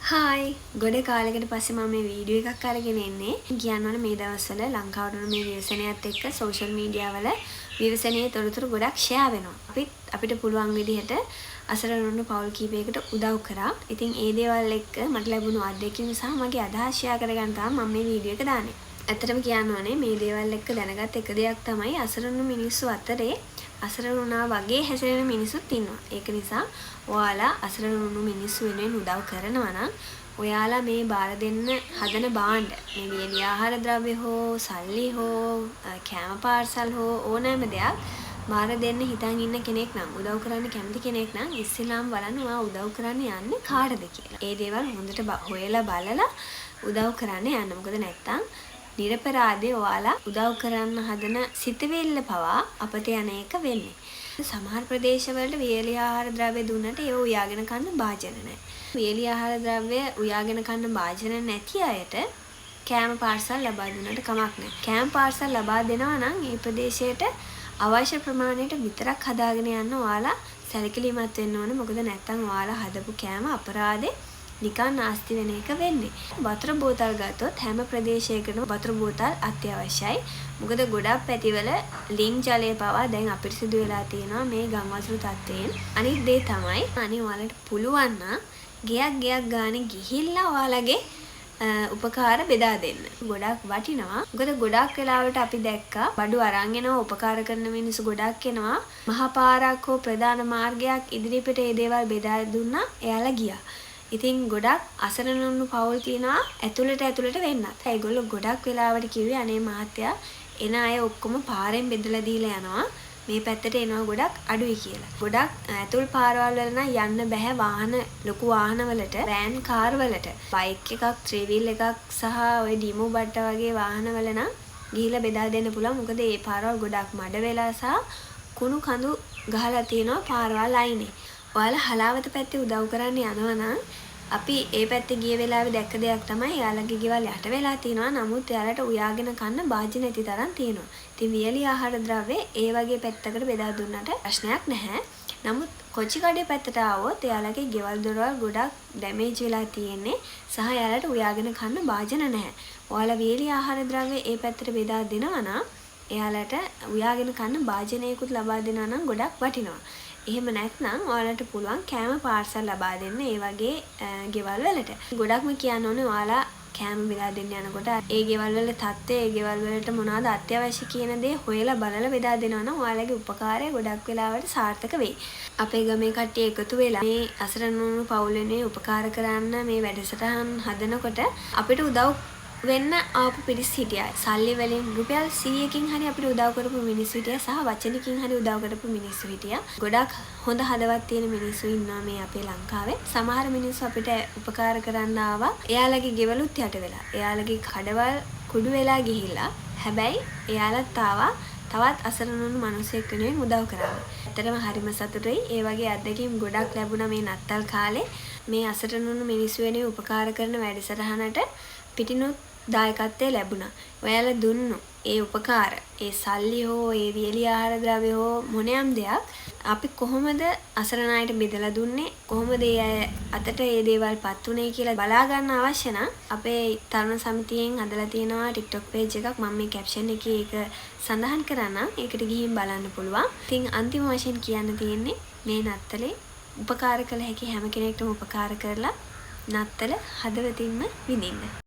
Hi ගොඩ කාලෙකට පස්සේ මම මේ වීඩියෝ එකක් අරගෙන එන්නේ. කියන්න ඕනේ මේ දවස්වල ලංකාවට මේ ව්‍යසනයත් එක්ක සෝෂල් මීඩියා වල ව්‍යසනයේ තොරතුරු ගොඩක් ෂෙයා වෙනවා. අපිට පුළුවන් විදිහට අසරණුන් පවුල් කීපයකට උදව් කරා. ඉතින් ඒ දේවල් එක්ක මට ලැබුණු අත්දැකීම් සහ මගේ අදහස් ෂෙයා කරගන්න තමයි මම මේ වීඩියෝ එක දාන්නේ. ඇත්තටම කියන්න ඕනේ මේ දේවල් එක්ක දැනගත් එක දෙයක් තමයි අසරණු මිනිස්සු අතරේ අසරණ වුණා වගේ හැසිරෙන මිනිස්සුත් ඉන්නවා. ඒක නිසා ඔයාලා අසරණ වුණු මිනිස්සු වෙනුවෙන් උදව් කරනවා නම් ඔයාලා මේ බාර දෙන්න හදන භාණ්ඩ මේ වියලි ආහාර ද්‍රව්‍ය හෝ සල්ලි හෝ කෑම පාර්සල් හෝ ඕනෑම දෙයක් බාර දෙන්න හිතන් ඉන්න කෙනෙක් නම් උදව් කරන්න කැමති කෙනෙක් නම් ඉස්සෙල්ලාම බලන්න ඔයා උදව් කරන්න යන්නේ කාටද කියලා. ඒ දේවල් හොඳට හොයලා බලලා උදව් කරන්න යන්න. මොකද නැත්තම් නිරපරාධේ ඔයාලා උදව් කරන්න හදන සිතවිල්ල පවා අපත යන එක වෙන්නේ. සමහර ප්‍රදේශවලට වියලි ආහාර ද්‍රව්‍ය දුන්නට ඒව උයාගෙන කන්න භාජන නැහැ. වියලි ආහාර ද්‍රව්‍ය උයාගෙන කන්න භාජන නැති අයට කෑම පාර්සල් ලබා දුන්නට කමක් නැහැ. කෑම පාර්සල් ලබා දෙනවා නම් මේ ප්‍රදේශයට අවශ්‍ය ප්‍රමාණයට විතරක් හදාගෙන යන්න ඔයාලා සැලකිලිමත් වෙන්න ඕනේ. මොකද නැත්තම් ඔයාලා හදපු කෑම අපරාධේ නිකන් නාස්ති වෙන එක වෙන්නේ. වතුර බෝතල් ගත්තොත් හැම ප්‍රදේශයකටම වතුර බෝතල් අත්‍යවශ්‍යයි. මොකද ගොඩක් පැතිවල ලිං ජලය පවා දැන් අපිරිසිදු වෙලා තියෙනවා මේ ගම් වතුර තත්ත්වයෙන්. අනිත් දේ තමයි අනේ ඔයාලට පුළුවන් නම් ගයක් ගානේ ගිහිල්ලා ඔයාලගේ උපකාර බෙදා දෙන්න. ගොඩක් වටිනවා. මොකද ගොඩක් වෙලාවට අපි දැක්කා බඩු අරන් එනවා උපකාර කරන මිනිස්සු ගොඩක් එනවා. මහා පාරක් හෝ ප්‍රධාන මාර්ගයක් ඉදිරියට ඒ දේවල් බෙදා දුන්නා එයාලා ගියා. ඉතින් ගොඩක් අසරණුන් පවුල් තියනවා ඇතුළට වෙන්නත්. ඒගොල්ලෝ ගොඩක් වෙලාවට කිව්වේ අනේ මහත්තයා එන අය ඔක්කොම පාරෙන් බෙදලා දීලා යනවා. මේ පැත්තට එනවා ගොඩක් අඩුයි කියලා. ගොඩක් ඇතුල් පාරවල් වල නම් යන්න බෑ වාහන ලොකු වාහන වලට, වෑන් කාර් වලට. බයික් එකක්, ත්‍රී වීල් එකක් සහ ওই ඩිමෝ බට්ට වගේ වාහන වල නම් ගිහිල්ලා බෙදා දෙන්න පුළුවන්. මොකද මේ පාරවල් ගොඩක් මඩ වෙලා සහ කුණු කඳු ගහලා තියෙනවා පාරවල් අයිනේ. ඔයාලා හලාවත පැත්තේ උදව් කරන්න යනවා නම් අපි ඒ පැත්තේ ගිය වෙලාවේ දැක්ක දෙයක් තමයි එයාලගේ ගෙවල් යට වෙලා තියෙනවා. නමුත් එයාලට උයාගෙන කන්න භාජන නැති තරම් තියෙනවා. ඉතින් වියලි ආහාර ද්‍රව්‍ය ඒ වගේ පැත්තකට බෙදා දුන්නට ප්‍රශ්නයක් නැහැ. නමුත් කොච්චි කඩේ පැත්තට ආවොත් එයාලගේ ගෙවල් දොරවල් ගොඩක් ඩැමේජ් වෙලා තියෙන්නේ සහ එයාලට උයාගෙන කන්න භාජන නැහැ. ඔයාලා වියලි ආහාර ද්‍රව්‍ය ඒ පැත්තට බෙදා දෙනවා නම් එයාලට උයාගෙන කන්න භාජනයකුත් ලබා දෙනවා නම් ගොඩක් වටිනවා. එහෙම නැත්නම් ඔයාලට පුළුවන් කෑම පාර්සල් ලබා දෙන්න ඒ වගේ ගෙවල් වලට. ගොඩක්ම කියන්න ඕනේ ඔයාලා කෑම බෙදා දෙන්න යනකොට ඒ ගෙවල් වල තත්ත්වය ඒ ගෙවල් වලට මොනවද අත්‍යවශ්‍ය කියන දේ හොයලා බලලා බෙදා දෙනවා නම් ඔයාලගේ උපකාරය ගොඩක් වෙලාවට සාර්ථක වෙයි. අපේ ගමේ කට්ටිය එකතු වෙලා මේ අසරණුන් පවුලේ උපකාර කරන්න මේ වැඩසටහන් හදනකොට අපිට උදව් වෙන්න ආපු පිරිස් හිටියා. සල්ලි වලින් රුපියල් 100කින් හරි අපිට උදව් කරපු මිනිස්සු හිටියා සහ වචනකින් හරි උදව් කරපු මිනිස්සු හිටියා. ගොඩක් හොඳ හදවත් තියෙන මිනිස්සු ඉන්නවා මේ අපේ ලංකාවේ. සමහර මිනිස්සු අපිට උපකාර කරන්න ආවා. එයාලගේ ගෙවලුත් යට වෙලා. එයාලගේ කඩවල් කුඩු වෙලා ගිහිල්ලා. හැබැයි එයාලත් ආවා තවත් අසරණුන් මිනිස්සෙක් වෙනුවෙන් උදව් කරන්න. ඇත්තටම හරිම සතුටුයි. ඒ වගේ අත්දැකීම් ගොඩක් ලැබුණා මේ නත්තල් කාලේ. මේ අසරණුන් මිනිස්සු වෙනුවෙන් උපකාර කරන වැඩසටහනට පිටිනුත් දායකත්වය ලැබුණා. ඔයාලා දුන්නු ඒ උපකාර, ඒ සල්ලි හෝ ඒ වියලි ආහාර ද්‍රව්‍ය හෝ මොනියම් දෙයක් අපි කොහොමද අසරණ අයට බෙදලා දුන්නේ? කොහොමද ඒ අය අතට ඒ දේවල් පත් උනේ කියලා බලා ගන්න අවශ්‍ය නම් අපේ තරුණ සමිතියෙන් හදලා තියෙනවා TikTok page එකක්. මම මේ caption එකේ ඒක සඳහන් කරන්නම්. ඒකට ගිහින් බලන්න පුළුවන්. ඉතින් අන්තිම වශයෙන් කියන්න තියෙන්නේ මේ නත්තලේ උපකාර කළ හැකි හැම කෙනෙක්ටම උපකාර කරලා නත්තල හදවතින්ම විඳින්න.